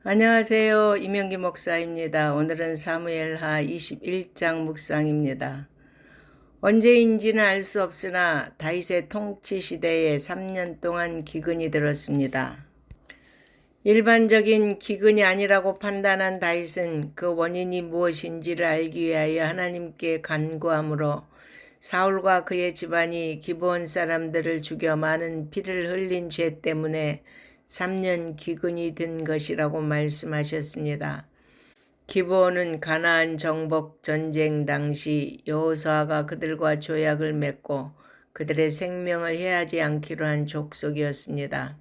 안녕하세요. 이명기 목사입니다. 오늘은 사무엘하 21장 묵상입니다. 언제인지는 알 수 없으나 다윗의 통치 시대에 3년 동안 기근이 들었습니다. 일반적인 기근이 아니라고 판단한 다윗은 그 원인이 무엇인지를 알기 위하여 하나님께 간구함으로 사울과 그의 집안이 기브온 사람들을 죽여 많은 피를 흘린 죄 때문에 3년 기근이 든 것이라고 말씀하셨습니다. 기브온은 가나안 정복 전쟁 당시 여호수아가 그들과 조약을 맺고 그들의 생명을 해하지 않기로 한 족속이었습니다.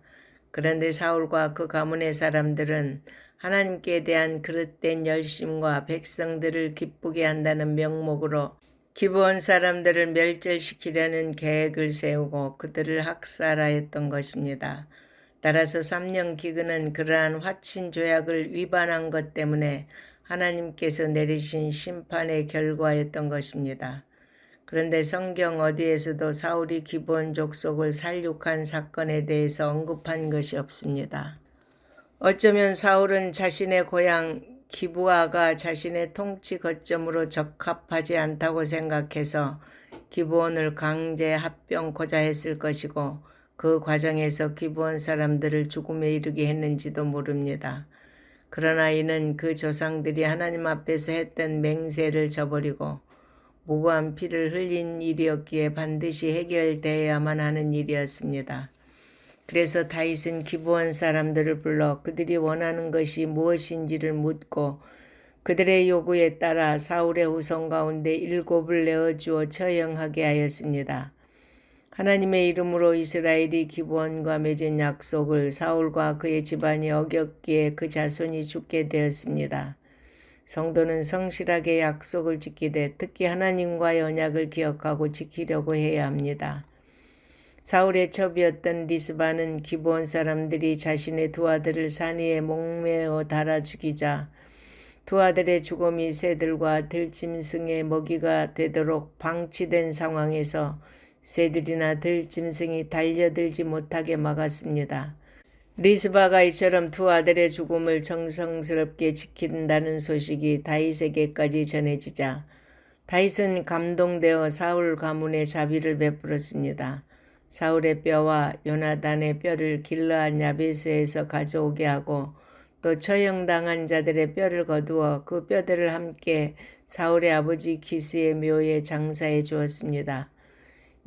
그런데 사울과 그 가문의 사람들은 하나님께 대한 그릇된 열심과 백성들을 기쁘게 한다는 명목으로 기브온 사람들을 멸절시키려는 계획을 세우고 그들을 학살하였던 것입니다. 따라서 3년 기근은 그러한 화친 조약을 위반한 것 때문에 하나님께서 내리신 심판의 결과였던 것입니다. 그런데 성경 어디에서도 사울이 기브온 족속을 살육한 사건에 대해서 언급한 것이 없습니다. 어쩌면 사울은 자신의 고향 기브아가 자신의 통치 거점으로 적합하지 않다고 생각해서 기브온을 강제 합병코자 했을 것이고 그 과정에서 기브온 사람들을 죽음에 이르게 했는지도 모릅니다. 그러나 이는 그 조상들이 하나님 앞에서 했던 맹세를 저버리고 무고한 피를 흘린 일이었기에 반드시 해결되어야만 하는 일이었습니다. 그래서 다윗은 기브온 사람들을 불러 그들이 원하는 것이 무엇인지를 묻고 그들의 요구에 따라 사울의 후손 가운데 7을 내어주어 처형하게 하였습니다. 하나님의 이름으로 이스라엘이 기브온과 맺은 약속을 사울과 그의 집안이 어겼기에 그 자손이 죽게 되었습니다. 성도는 성실하게 약속을 지키되 특히 하나님과의 언약을 기억하고 지키려고 해야 합니다. 사울의 첩이었던 리스바는 기브온 사람들이 자신의 두 아들을 산 위에 목매어 달아 죽이자 두 아들의 죽음이 새들과 들짐승의 먹이가 되도록 방치된 상황에서 새들이나 들짐승이 달려들지 못하게 막았습니다. 리스바가 이처럼 두 아들의 죽음을 정성스럽게 지킨다는 소식이 다윗에게까지 전해지자 다윗은 감동되어 사울 가문에 자비를 베풀었습니다. 사울의 뼈와 요나단의 뼈를 길르앗 야베스에서 가져오게 하고 또 처형당한 자들의 뼈를 거두어 그 뼈들을 함께 사울의 아버지 기스의 묘에 장사해 주었습니다.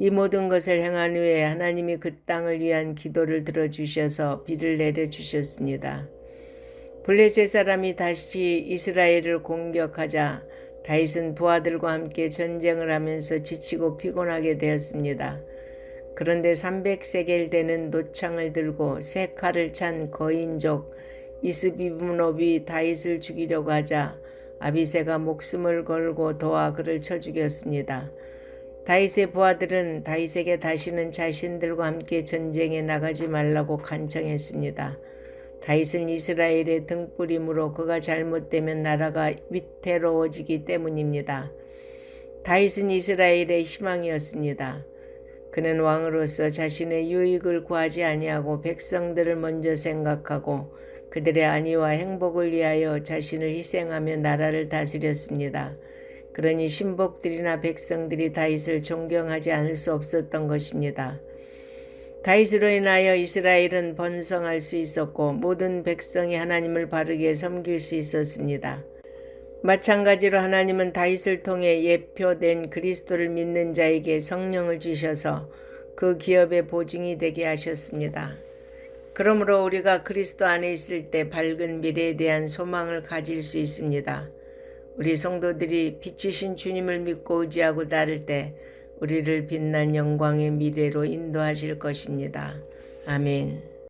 이 모든 것을 행한 후에 하나님이 그 땅을 위한 기도를 들어주셔서 비를 내려주셨습니다. 블레셋 사람이 다시 이스라엘을 공격하자 다윗은 부하들과 함께 전쟁을 하면서 지치고 피곤하게 되었습니다. 그런데 300세겔 되는 노창을 들고 세 칼을 찬 거인족 이스비브놉이 다윗을 죽이려고 하자 아비새가 목숨을 걸고 도와 그를 쳐 죽였습니다. 다윗의 부하들은 다윗에게 다시는 자신들과 함께 전쟁에 나가지 말라고 간청했습니다. 다윗은 이스라엘의 등불이므로 그가 잘못되면 나라가 위태로워지기 때문입니다. 다윗은 이스라엘의 희망이었습니다. 그는 왕으로서 자신의 유익을 구하지 아니하고 백성들을 먼저 생각하고 그들의 안위와 행복을 위하여 자신을 희생하며 나라를 다스렸습니다. 그러니 신복들이나 백성들이 다윗을 존경하지 않을 수 없었던 것입니다. 다윗으로 인하여 이스라엘은 번성할 수 있었고 모든 백성이 하나님을 바르게 섬길 수 있었습니다. 마찬가지로 하나님은 다윗을 통해 예표된 그리스도를 믿는 자에게 성령을 주셔서 그 기업의 보증이 되게 하셨습니다. 그러므로 우리가 그리스도 안에 있을 때 밝은 미래에 대한 소망을 가질 수 있습니다. 우리 성도들이 빛이신 주님을 믿고 의지하고 따를 때 우리를 빛난 영광의 미래로 인도하실 것입니다. 아멘.